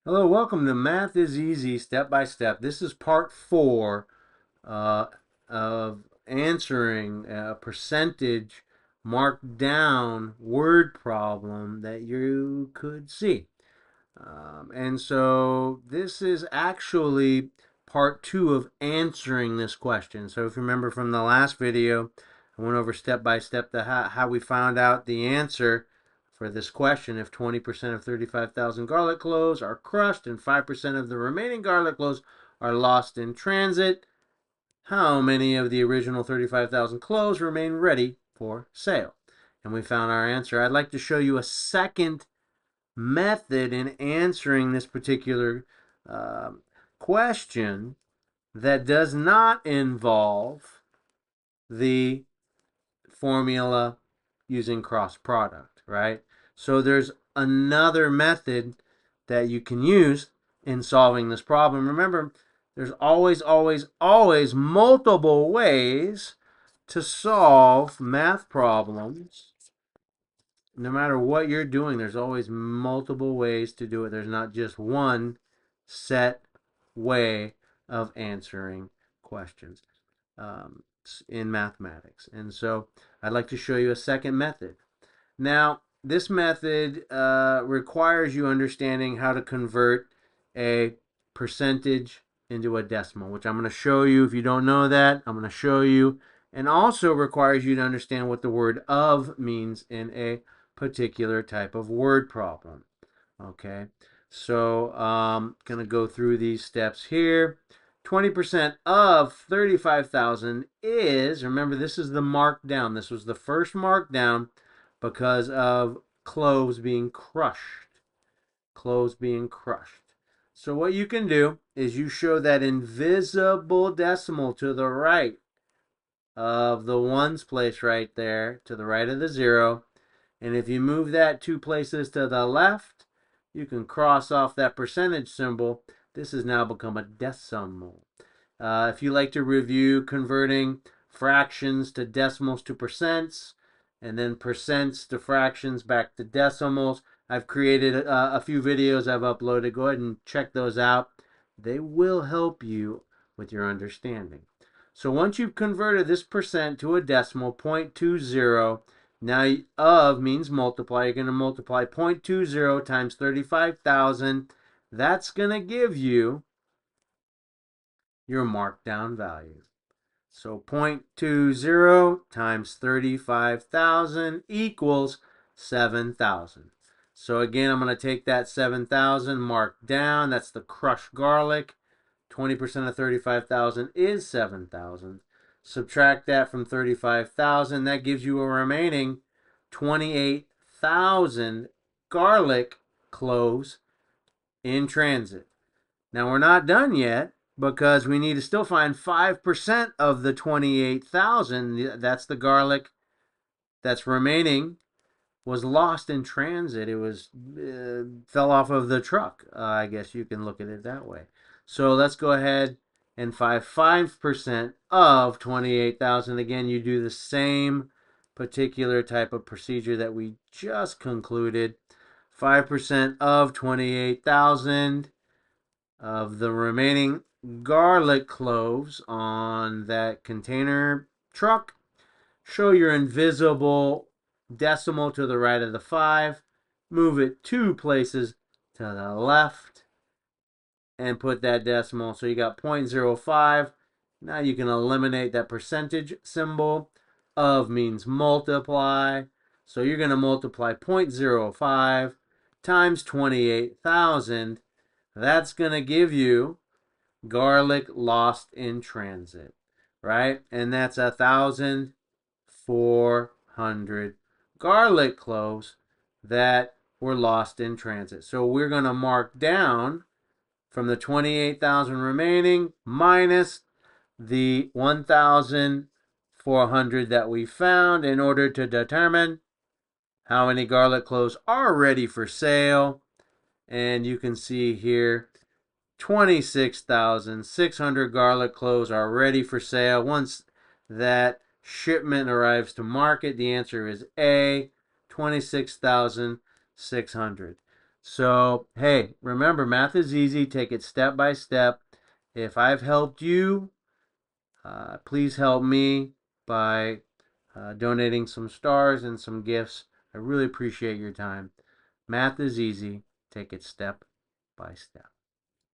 Hello, welcome to Math is Easy Step by Step. This is part 4 uh, of answering a percentage marked down word problem that you could see. And so this is actually part 2 of answering this question. So if you remember from the last video, I went over step by step how we found out the answer for this question. If 20% of 35,000 garlic cloves are crushed and 5% of the remaining garlic cloves are lost in transit, how many of the original 35,000 cloves remain ready for sale? And we found our answer. I'd like to show you a second method in answering this particular question that does not involve the formula using cross product, right? So there's another method that you can use in solving this problem. Remember, there's always multiple ways to solve math problems. No matter what you're doing, there's always multiple ways to do it. There's not just one set way of answering questions in mathematics. And so I'd like to show you a second method. Now, this method requires you understanding how to convert a percentage into a decimal, which I'm going to show you. If you don't know that, I'm going to show you. And also requires you to understand what the word of means in a particular type of word problem. Okay, so going to go through these steps here. 20% of 35,000 is, remember this is the markdown. This was the first markdown because of cloves being crushed. Cloves being crushed. So what you can do is you show that invisible decimal to the right of the ones place right there, to the right of the 0. And if you move that 2 places to the left, you can cross off that percentage symbol. This has now become a decimal. If you like to review converting fractions to decimals to percents, and then percents to fractions back to decimals, I've created a few videos I've uploaded. Go ahead and check those out. They will help you with your understanding. So once you've converted this percent to a decimal, 0.20, now of means multiply. You're going to multiply 0.20 times 35,000. That's going to give you your markdown value. So 0.20 times 35,000 equals 7,000. So again, I'm going to take that 7,000 marked down. That's the crushed garlic. 20% of 35,000 is 7,000. Subtract that from 35,000. That gives you a remaining 28,000 garlic cloves in transit. Now we're not done yet because we need to still find 5% of the 28,000. That's the garlic that's remaining was lost in transit. It was fell off of the truck. I guess you can look at it that way. So let's go ahead and find 5% of 28,000. Again, you do the same particular type of procedure that we just concluded. 5% of 28,000 of the remaining garlic cloves on that container truck. Show your invisible decimal to the right of the 5. Move it 2 places to the left and put that decimal. So you got 0.05. Now you can eliminate that percentage symbol. Of means multiply. So you're going to multiply 0.05 times 28,000. That's going to give you garlic lost in transit, right? And that's 1,400 garlic cloves that were lost in transit. So we're going to mark down from the 28,000 remaining minus the 1,400 that we found in order to determine how many garlic cloves are ready for sale. And you can see here 26,600 garlic cloves are ready for sale. Once that shipment arrives to market, the answer is A, 26,600. So, hey, remember, math is easy. Take it step by step. If I've helped you, please help me by donating some stars and some gifts. I really appreciate your time. Math is easy. Take it step by step.